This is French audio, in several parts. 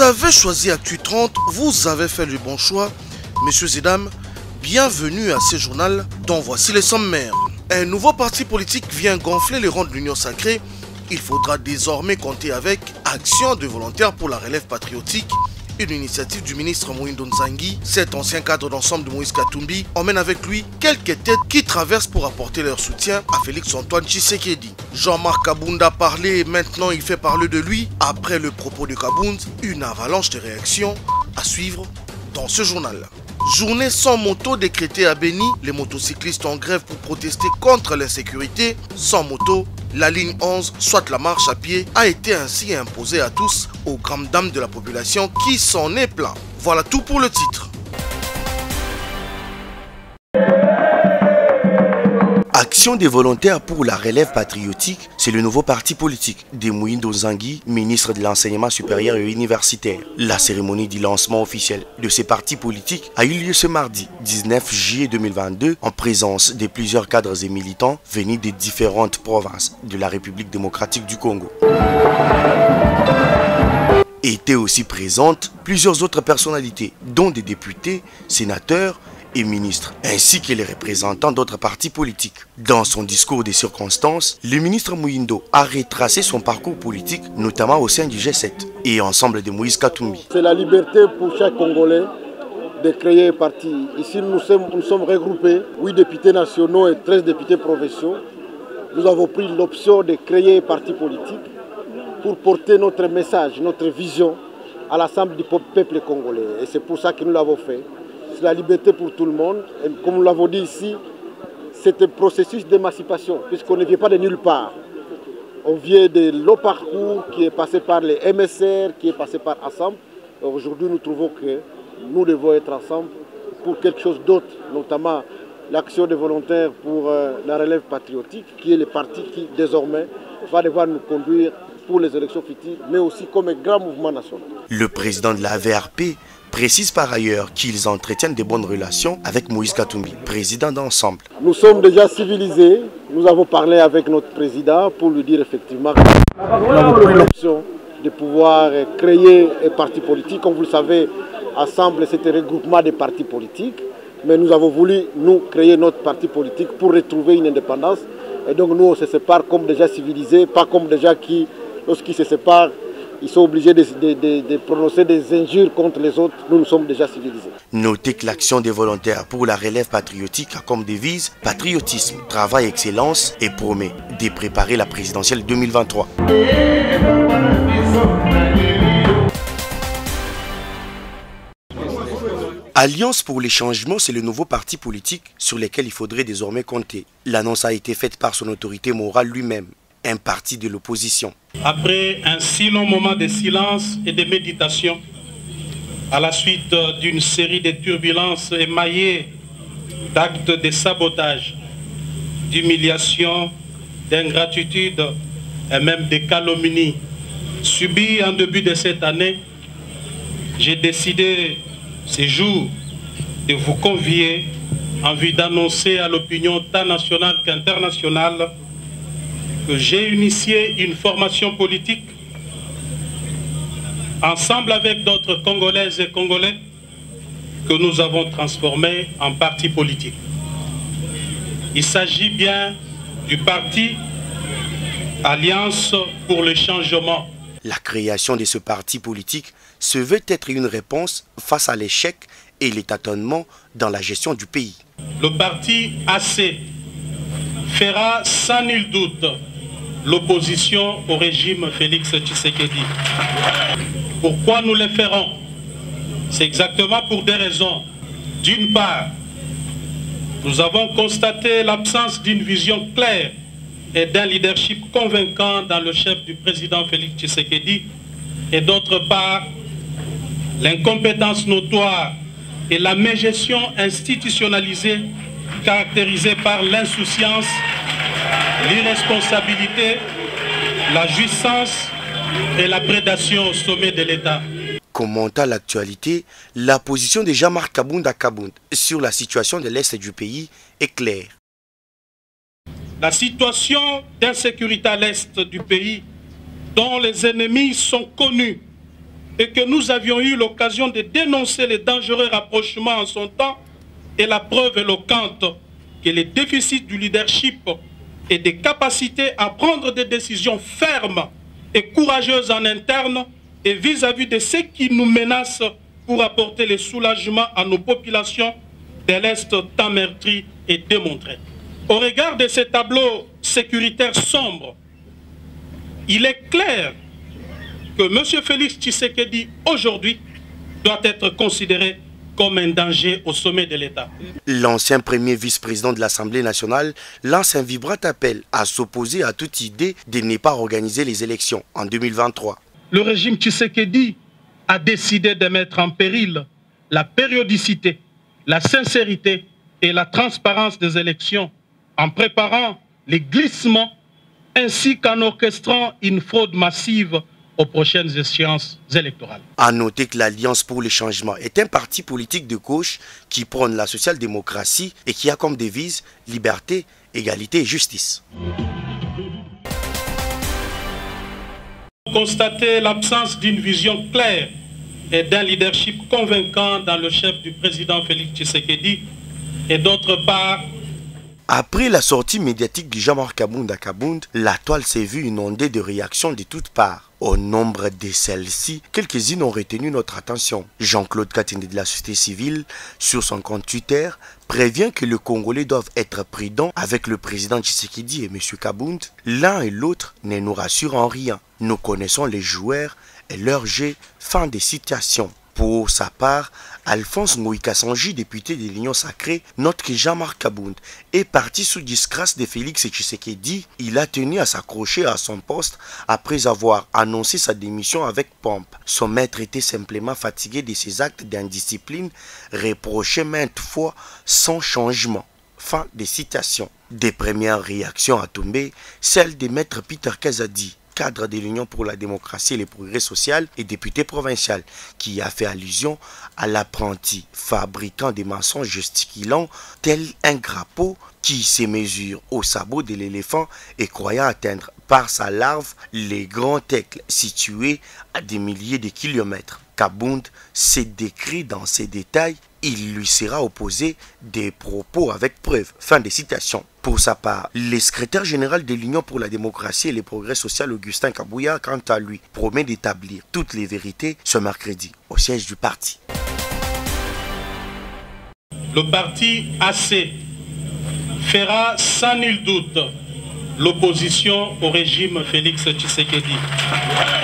Vous avez choisi Actu 30, vous avez fait le bon choix. Messieurs et dames, bienvenue à ce journal dont voici les sommaires. Un nouveau parti politique vient gonfler les rangs de l'Union sacrée. Il faudra désormais compter avec Action de volontaires pour la relève patriotique, une initiative du ministre Mohindo Nzangi. Cet ancien cadre d'ensemble de Moïse Katumbi emmène avec lui quelques têtes qui traversent pour apporter leur soutien à Félix-Antoine Tshisekedi. Jean-Marc Kabund a parlé et maintenant il fait parler de lui. Après le propos de Kabund, une avalanche de réactions à suivre dans ce journal. Journée sans moto décrétée à Béni, les motocyclistes en grève pour protester contre l'insécurité. Sans moto, la ligne 11, soit la marche à pied, a été ainsi imposée à tous, aux grandes dames de la population qui s'en est plaint. Voilà tout pour le titre. Action des volontaires pour la relève patriotique, c'est le nouveau parti politique de Mohindo Nzangi, ministre de l'enseignement supérieur et universitaire. La cérémonie du lancement officiel de ces partis politiques a eu lieu ce mardi 19 juillet 2022 en présence de plusieurs cadres et militants venus des différentes provinces de la République démocratique du Congo. Étaient aussi présentes plusieurs autres personnalités, dont des députés, sénateurs et ministres, ainsi que les représentants d'autres partis politiques. Dans son discours des circonstances, le ministre Mohindo a retracé son parcours politique, notamment au sein du G7 et ensemble de Moïse Katumbi. C'est la liberté pour chaque Congolais de créer un parti. Ici, nous sommes regroupés, 8 députés nationaux et 13 députés provinciaux. Nous avons pris l'option de créer un parti politique pour porter notre message, notre vision à l'ensemble du peuple congolais. Et c'est pour ça que nous l'avons fait. C'est la liberté pour tout le monde. Et comme nous l'avons dit ici, c'est un processus d'émancipation, puisqu'on ne vient pas de nulle part. On vient de long parcours qui est passé par les MSR, qui est passé par Ensemble. Aujourd'hui, nous trouvons que nous devons être ensemble pour quelque chose d'autre, notamment l'action des volontaires pour la relève patriotique, qui est le parti qui, désormais, va devoir nous conduire pour les élections futures, mais aussi comme un grand mouvement national. Le président de la VRP précise par ailleurs qu'ils entretiennent de bonnes relations avec Moïse Katumbi, président d'Ensemble. Nous sommes déjà civilisés. Nous avons parlé avec notre président pour lui dire effectivement que nous avons pris l'option de pouvoir créer un parti politique. Comme vous le savez, Ensemble, c'est un regroupement de partis politiques. Mais nous avons voulu, nous, créer notre parti politique pour retrouver une indépendance. Et donc nous, on se sépare comme déjà civilisés, pas comme des gens qui, lorsqu'ils se séparent, ils sont obligés de prononcer des injures contre les autres. Nous sommes déjà civilisés. Notez que l'action des volontaires pour la relève patriotique a comme devise patriotisme, travail, excellence et promet de préparer la présidentielle 2023. Alliance pour les changements, c'est le nouveau parti politique sur lequel il faudrait désormais compter. L'annonce a été faite par son autorité morale lui-même, un parti de l'opposition. Après un si long moment de silence et de méditation, à la suite d'une série de turbulences émaillées d'actes de sabotage, d'humiliation, d'ingratitude et même de calomnie subis en début de cette année, j'ai décidé ce jour de vous convier en vue d'annoncer à l'opinion tant nationale qu'internationale que j'ai initié une formation politique ensemble avec d'autres Congolaises et Congolais que nous avons transformé en parti politique. Il s'agit bien du parti Alliance pour le changement. La création de ce parti politique se veut être une réponse face à l'échec et les tâtonnements dans la gestion du pays. Le parti AC fera sans nul doute l'opposition au régime Félix Tshisekedi. Pourquoi nous le ferons? C'est exactement pour deux raisons. D'une part, nous avons constaté l'absence d'une vision claire et d'un leadership convaincant dans le chef du président Félix Tshisekedi. Et d'autre part, l'incompétence notoire et la mégestion institutionnalisée caractérisée par l'insouciance, l'irresponsabilité, la jouissance et la prédation au sommet de l'État. Commentant l'actualité, la position de Jean-Marc Kabund à Kabund sur la situation de l'Est du pays est claire. La situation d'insécurité à l'Est du pays, dont les ennemis sont connus et que nous avions eu l'occasion de dénoncer les dangereux rapprochements en son temps est la preuve éloquente que les déficits du leadership et des capacités à prendre des décisions fermes et courageuses en interne et vis-à-vis de ceux qui nous menacent pour apporter le soulagement à nos populations de l'Est tant meurtri et démontré. Au regard de ces tableaux sécuritaires sombres, il est clair que M. Félix Tshisekedi, aujourd'hui, doit être considéré comme un danger au sommet de l'État. L'ancien premier vice-président de l'Assemblée nationale lance un vibrant appel à s'opposer à toute idée de ne pas organiser les élections en 2023. Le régime Tshisekedi a décidé de mettre en péril la périodicité, la sincérité et la transparence des élections en préparant les glissements ainsi qu'en orchestrant une fraude massive aux prochaines échéances électorales. À noter que l'Alliance pour les changements est un parti politique de gauche qui prône la social-démocratie et qui a comme devise liberté, égalité et justice. Constater l'absence d'une vision claire et d'un leadership convaincant dans le chef du président Félix Tshisekedi et d'autre part, après la sortie médiatique de Jean-Marc Kabound à Kabound, la toile s'est vue inondée de réactions de toutes parts. Au nombre de celles-ci, quelques-unes ont retenu notre attention. Jean-Claude Katende de la société civile, sur son compte Twitter, prévient que les Congolais doivent être prudents avec le président Tshisekedi et M. Kabound. L'un et l'autre ne nous rassurent en rien. Nous connaissons les joueurs et leur jeu. Fin de citation. Pour sa part, Alphonse Moïka-Sanji, député de l'Union Sacrée, note que Jean-Marc Kabound est parti sous disgrâce de Félix Tshisekedi. Il a tenu à s'accrocher à son poste après avoir annoncé sa démission avec pompe. Son maître était simplement fatigué de ses actes d'indiscipline, reproché maintes fois sans changement. Fin de citation. Des premières réactions à tomber, celle de maître Peter Kazadi, cadre de l'Union pour la démocratie et le progrès social et député provincial, qui a fait allusion à l'apprenti fabricant des mensonges gesticulant tel un crapaud qui se mesure au sabot de l'éléphant et croyant atteindre par sa larve les grands tecles situés à des milliers de kilomètres. Kabound s'est décrit dans ces détails. Il lui sera opposé des propos avec preuve. Fin de citation. Pour sa part, le secrétaire général de l'Union pour la démocratie et le progrès social, Augustin Kabouya, quant à lui, promet d'établir toutes les vérités ce mercredi au siège du parti. Le parti AC fera sans nul doute l'opposition au régime Félix Tshisekedi.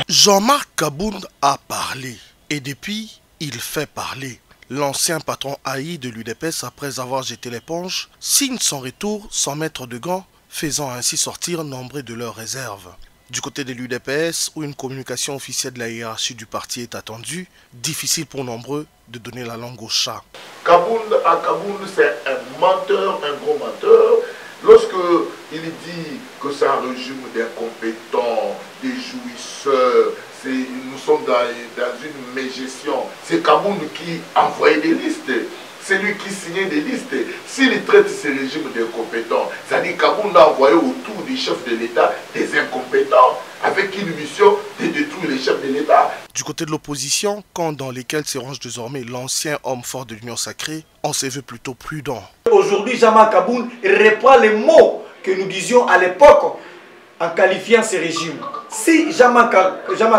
Jean-Marc Kabound a parlé et depuis, il fait parler. L'ancien patron haï de l'UDPS, après avoir jeté l'éponge, signe son retour sans mettre de gants, faisant ainsi sortir nombre de leurs réserves. Du côté de l'UDPS, où une communication officielle de la hiérarchie du parti est attendue, difficile pour nombreux de donner la langue au chat. Kabound, c'est un menteur, un gros menteur. Lorsqu'il dit que c'est un régime d'incompétents, des jouisseurs, nous sommes dans une mégestion. C'est Kabound qui envoyait des listes. C'est lui qui signait des listes. S'il traite ce régime d'incompétents, c'est-à-dire Kabound a envoyé autour des chefs de l'État des incompétents avec une mission de détruire les chefs de l'État. Du côté de l'opposition, camp dans lesquels se range désormais l'ancien homme fort de l'Union Sacrée, on se veut plutôt prudent. Aujourd'hui, Jean-Marc Kabound reprend les mots que nous disions à l'époque en qualifiant ce régime. Si Jean-Marc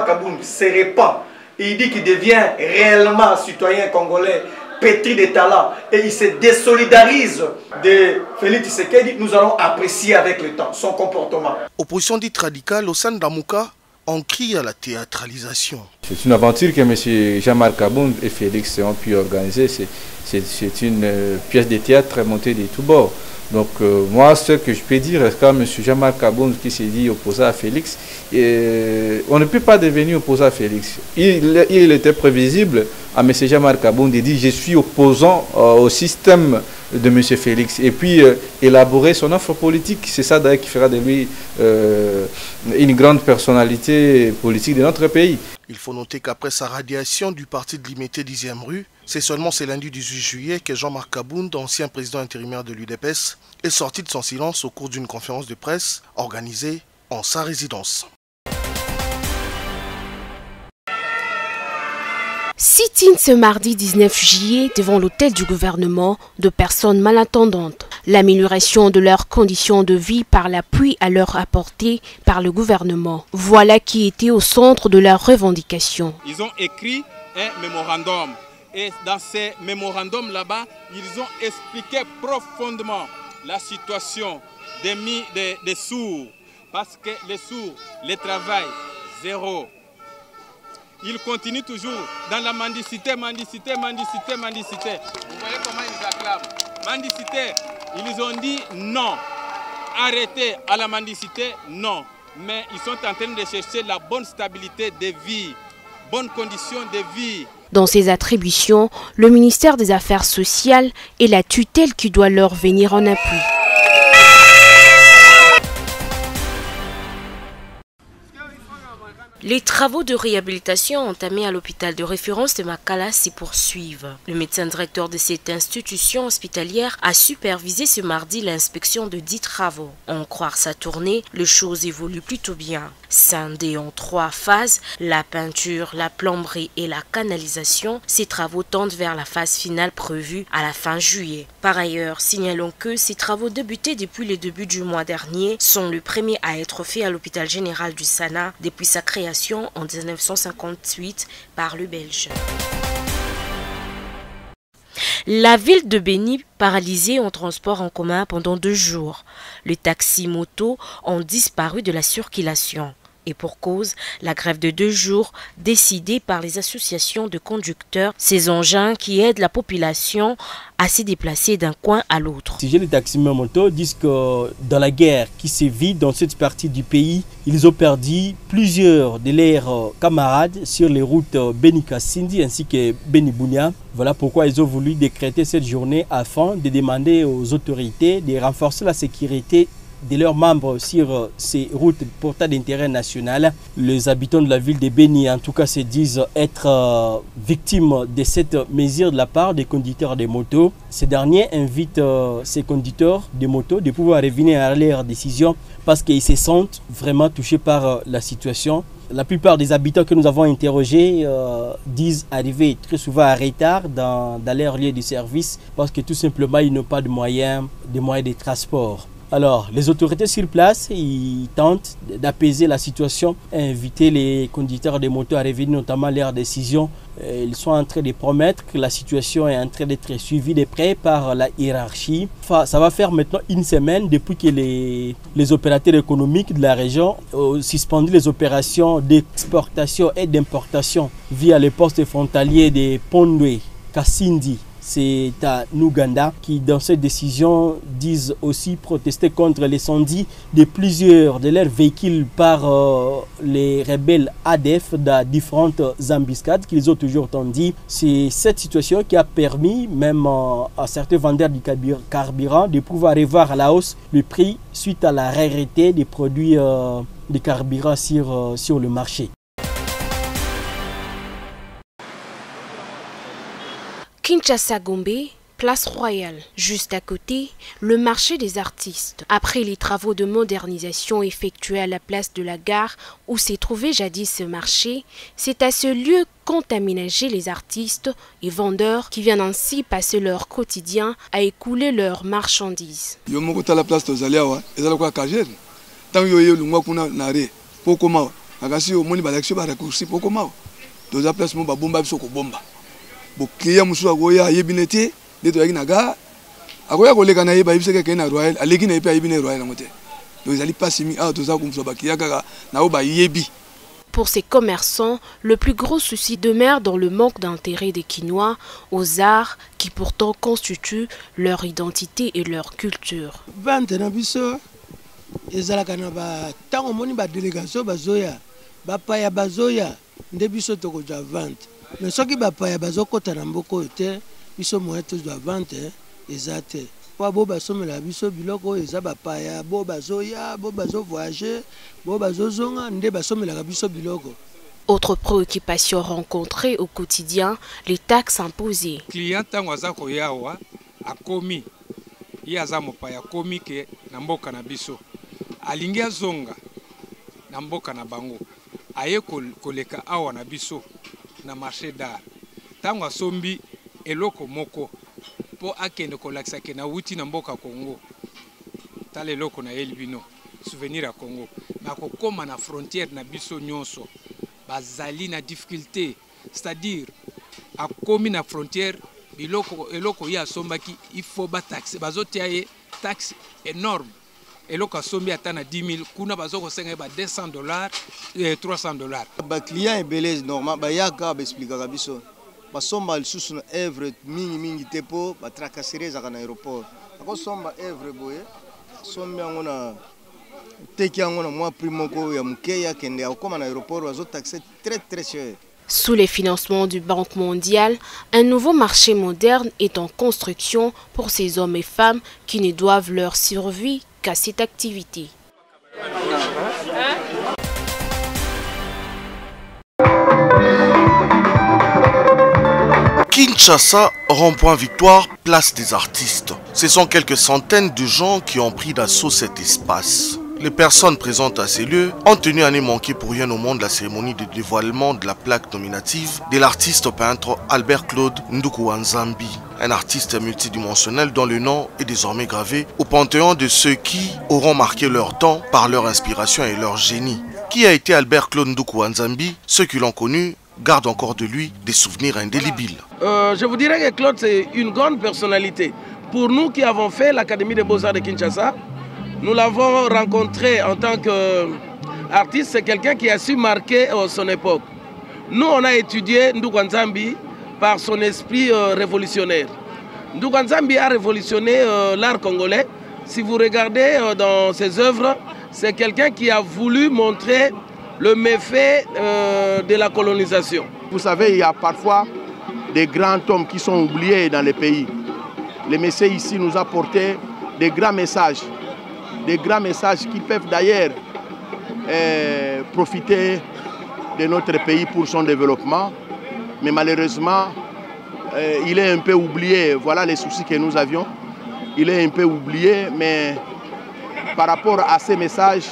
Kabound se répand et il dit qu'il devient réellement citoyen congolais, pétri de talent, et il se désolidarise de Félix Tshisekedi, nous allons apprécier avec le temps son comportement. Opposition dite radicale au sein d'Amouka, on crie à la théâtralisation. C'est une aventure que M. Jean-Marc Kabound et Félix ont pu organiser. C'est une pièce de théâtre montée de tous bords. Donc moi, ce que je peux dire, quand M. Jean-Marc Kabound qui s'est dit opposé à Félix, on ne peut pas devenir opposé à Félix. Il était prévisible à M. Jean-Marc Kabound de dire je suis opposant au système de M. Félix et puis élaborer son offre politique. C'est ça d'ailleurs qui fera de lui une grande personnalité politique de notre pays. Il faut noter qu'après sa radiation du parti de l'Imité 10e rue, c'est seulement ce lundi 18 juillet que Jean-Marc Kabound, ancien président intérimaire de l'UDPS, est sorti de son silence au cours d'une conférence de presse organisée en sa résidence. Sit-in ce mardi 19 juillet devant l'hôtel du gouvernement de personnes malentendantes. L'amélioration de leurs conditions de vie par l'appui à leur apporté par le gouvernement. Voilà qui était au centre de leurs revendications. Ils ont écrit un mémorandum. Et dans ces mémorandums là-bas, ils ont expliqué profondément la situation des sourds. Parce que les sourds, les travail, zéro. Ils continuent toujours dans la mendicité, mendicité, mendicité, mendicité. Vous voyez comment ils acclament. Mendicité, ils ont dit non. Arrêtez à la mendicité, non. Mais ils sont en train de chercher la bonne stabilité de vie, bonnes conditions de vie. Dans ses attributions, le ministère des Affaires sociales est la tutelle qui doit leur venir en appui. Les travaux de réhabilitation entamés à l'hôpital de référence de Makala s'y poursuivent. Le médecin directeur de cette institution hospitalière a supervisé ce mardi l'inspection de 10 travaux. En croire sa tournée, les choses évoluent plutôt bien. Scindés en 3 phases, la peinture, la plomberie et la canalisation, ces travaux tendent vers la phase finale prévue à la fin juillet. Par ailleurs, signalons que ces travaux débutés depuis le début du mois dernier sont les premiers à être faits à l'hôpital général du Sana depuis sa création en 1958 par le Belge. La ville de Beni paralysée en transport en commun pendant 2 jours. Les taxis motos ont disparu de la circulation. Et pour cause, la grève de 2 jours décidée par les associations de conducteurs, ces engins qui aident la population à se déplacer d'un coin à l'autre. Les taximens moto disent que dans la guerre qui sévit dans cette partie du pays, ils ont perdu plusieurs de leurs camarades sur les routes Beni-Kassindi ainsi que Beni-Bunia. Voilà pourquoi ils ont voulu décréter cette journée afin de demander aux autorités de renforcer la sécurité de leurs membres sur ces routes portant d'intérêt national. Les habitants de la ville de Beni, en tout cas, se disent être victimes de cette mesure de la part des conducteurs de motos. Ces derniers invitent ces conducteurs de motos de pouvoir revenir à leurs décisions parce qu'ils se sentent vraiment touchés par la situation. La plupart des habitants que nous avons interrogés disent arriver très souvent à retard dans leur lieu de service parce que tout simplement ils n'ont pas de moyens de transport. Alors, les autorités sur place, ils tentent d'apaiser la situation et inviter les conducteurs de motos à revenir notamment leurs décisions. Ils sont en train de promettre que la situation est en train d'être suivie de près par la hiérarchie. Ça va faire maintenant 1 semaine depuis que les opérateurs économiques de la région ont suspendu les opérations d'exportation et d'importation via les postes frontaliers de Pondwe, Kassindi. C'est à Nuganda qui, dans cette décision, disent aussi protester contre l'incendie de plusieurs de leurs véhicules par les rebelles ADF dans différentes embuscades qu'ils ont toujours dit. C'est cette situation qui a permis même à certains vendeurs du carburant de pouvoir revoir à la hausse le prix suite à la rareté des produits de carburant sur le marché. Kinshasa Gombe, place Royale. Juste à côté, le marché des artistes. Après les travaux de modernisation effectués à la place de la gare où s'est trouvé jadis ce marché, c'est à ce lieu qu'ont aménagé les artistes et vendeurs qui viennent ainsi passer leur quotidien à écouler leurs marchandises. Boklia musu agoya yebinete deto yaki naga agoya koleka na yeba ibiseke ke na royal aleki na ipa ibine royal ngote donc ils allaient pas simi a toza kumso bakia kaka na oba yebi. Pour ces commerçants, le plus gros souci demeure dans le manque d'intérêt des Kinois aux arts qui pourtant constituent leur identité et leur culture. Vente na biso ezalaka na ba tango moni ba délégation bazoya ba paya bazoya nde biso toko ja vente. Mais ce qui va pas bazo kota na mboko te biso moyen tous doit vente ezate po bo baso mela biso biloko eza ba paya bo bazo voyager bo bazo zonga nde baso mela biso biloko. Autre préoccupation rencontrée au quotidien, les taxes imposées. Client tango aza koyawa akomi yaza mopaya komi ke na mboka na biso alingi azonga na mboka na bango aye koleka awa na biso na marché d'art tango asombi eloko moko po akende kolakisa ke na wuti na mboka Congo tala eloko na elbino souvenir à Congo mais akokoma na frontière na biso nyonso bazali na difficulté, c'est-à-dire akomi na frontière eloko ya sombaki il faut ba taxe bazotia ye taxe énorme eloko asombi ata na 10 000 kuna bazoko senga ba $200 $300 ba client ebelez normal ba yaka ba expliquer biso basomba lisusu na œuvre mingi te po ba tracasserie za na aéroport akosomba œuvre boye sombi yango na teki yango na mwa prix moko ya mukeya kende akoma na aéroport bazo taxer très cher. Sous les financements du Banque mondiale, un nouveau marché moderne est en construction pour ces hommes et femmes qui ne doivent leur survie qu'à cette activité. Kinshasa, rond-point Victoire, place des artistes. Ce sont quelques centaines de gens qui ont pris d'assaut cet espace. Les personnes présentes à ces lieux ont tenu à ne manquer pour rien au monde la cérémonie de dévoilement de la plaque nominative de l'artiste peintre Albert Claude Ndoukou-Nzambi, un artiste multidimensionnel dont le nom est désormais gravé au panthéon de ceux qui auront marqué leur temps par leur inspiration et leur génie. Qui a été Albert Claude Ndoukou-Nzambi? Ceux qui l'ont connu gardent encore de lui des souvenirs indélébiles. Je vous dirais que Claude, c'est une grande personnalité. Pour nous qui avons fait l'Académie des Beaux-Arts de Kinshasa, nous l'avons rencontré en tant qu'artiste. C'est quelqu'un qui a su marquer son époque. Nous, on a étudié Ndoukou-Nzambi par son esprit révolutionnaire. Ndoukou-Nzambi a révolutionné l'art congolais. Si vous regardez dans ses œuvres, c'est quelqu'un qui a voulu montrer le méfait de la colonisation. Vous savez, il y a parfois des grands hommes qui sont oubliés dans les pays. Le monsieur ici nous a porté des grands messages qui peuvent d'ailleurs profiter de notre pays pour son développement. Mais malheureusement, il est un peu oublié. Voilà les soucis que nous avions. Il est un peu oublié, mais par rapport à ces messages,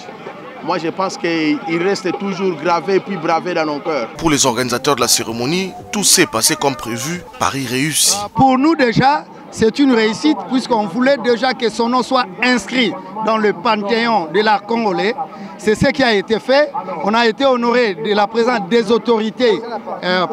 moi je pense qu'il reste toujours gravé puis bravé dans nos cœurs. Pour les organisateurs de la cérémonie, tout s'est passé comme prévu, Paris réussi. Pour nous déjà, c'est une réussite puisqu'on voulait déjà que son nom soit inscrit dans le panthéon de l'art congolais. C'est ce qui a été fait. On a été honoré de la présence des autorités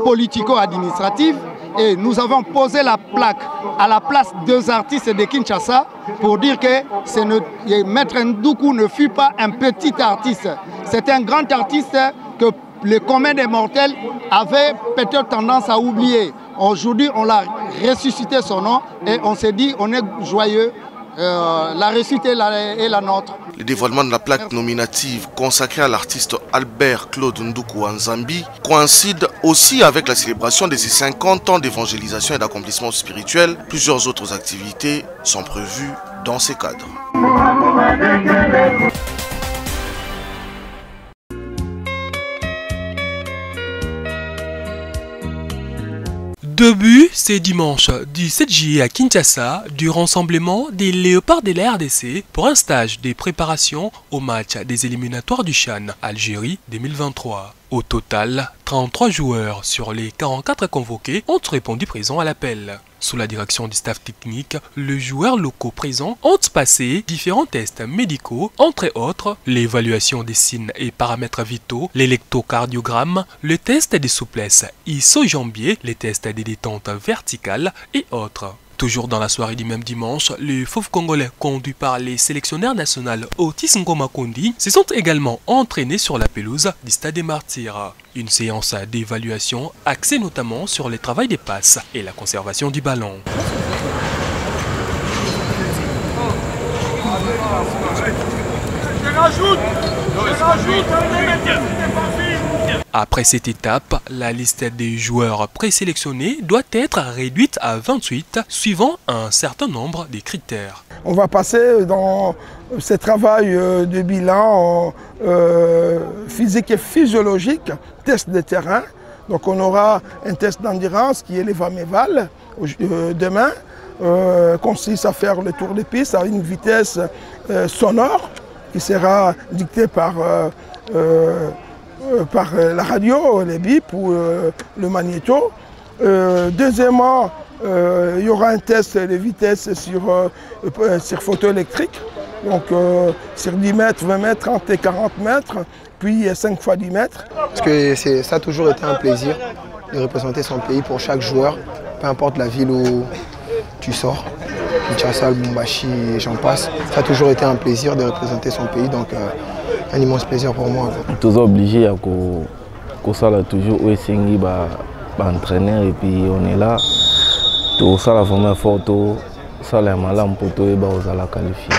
politico-administratives et nous avons posé la plaque à la place des artistes de Kinshasa pour dire que Maître Ndoukou ne fut pas un petit artiste. C'est un grand artiste que le commun des mortels avait peut-être tendance à oublier. Aujourd'hui, on l'a ressuscité son nom et on s'est dit, on est joyeux, la réussite est la nôtre. Le dévoilement de la plaque nominative consacrée à l'artiste Albert Claude Ndoukou-Nzambi coïncide aussi avec la célébration de ses 50 ans d'évangélisation et d'accomplissement spirituel. Plusieurs autres activités sont prévues dans ces cadres. Début, c'est dimanche 17 juillet à Kinshasa du rassemblement des Léopards de la RDC pour un stage de préparation au match des éliminatoires du CHAN Algérie 2023. Au total, 33 joueurs sur les 44 convoqués ont répondu présents à l'appel. Sous la direction du staff technique, les joueurs locaux présents ont passé différents tests médicaux, entre autres l'évaluation des signes et paramètres vitaux, l'électrocardiogramme, le test de souplesse iso-jambier, les tests de détente verticale et autres. Toujours dans la soirée du même dimanche, les fauves congolais conduits par les sélectionneurs nationaux Otis Ngoma Kondi se sont également entraînés sur la pelouse du Stade des Martyrs. Une séance d'évaluation axée notamment sur le travail des passes et la conservation du ballon. Après cette étape, la liste des joueurs présélectionnés doit être réduite à 28 suivant un certain nombre de critères. On va passer dans ce travail de bilan physique et physiologique, test de terrain. Donc on aura un test d'endurance qui est les VAMEVAL demain, consiste à faire le tour de piste à une vitesse sonore qui sera dictée par la radio, les bips ou le magnéto. Deuxièmement, il y aura un test de vitesse sur photo électrique. Donc sur 10 mètres, 20 mètres, 30 et 40 mètres, puis 5 fois 10 mètres. Parce que ça a toujours été un plaisir de représenter son pays pour chaque joueur, peu importe la ville où tu sors. Kinshasa, Lubumbashi et j'en passe. Ça a toujours été un plaisir de représenter son pays, donc un immense plaisir pour moi. Toujours obligé à ça toujours Oesengi entraîneur et puis on est là. Tout ça la vraiment photo.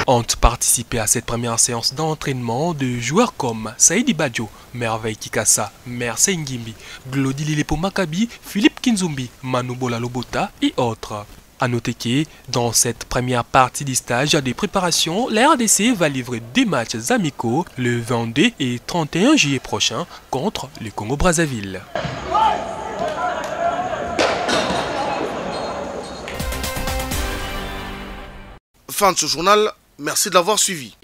Ont participé à cette première séance d'entraînement de joueurs comme Saïdi Badjo, Merveille Kikassa, Merce Ngimbi, Glody Lilepo Makabi, Philippe Kinzumbi, Manubola Lobota et autres. A noter que dans cette première partie du stage de préparation, la RDC va livrer des matchs amicaux le 22 et 31 juillet prochain contre le Congo-Brazzaville. Fin de ce journal, merci de l'avoir suivi.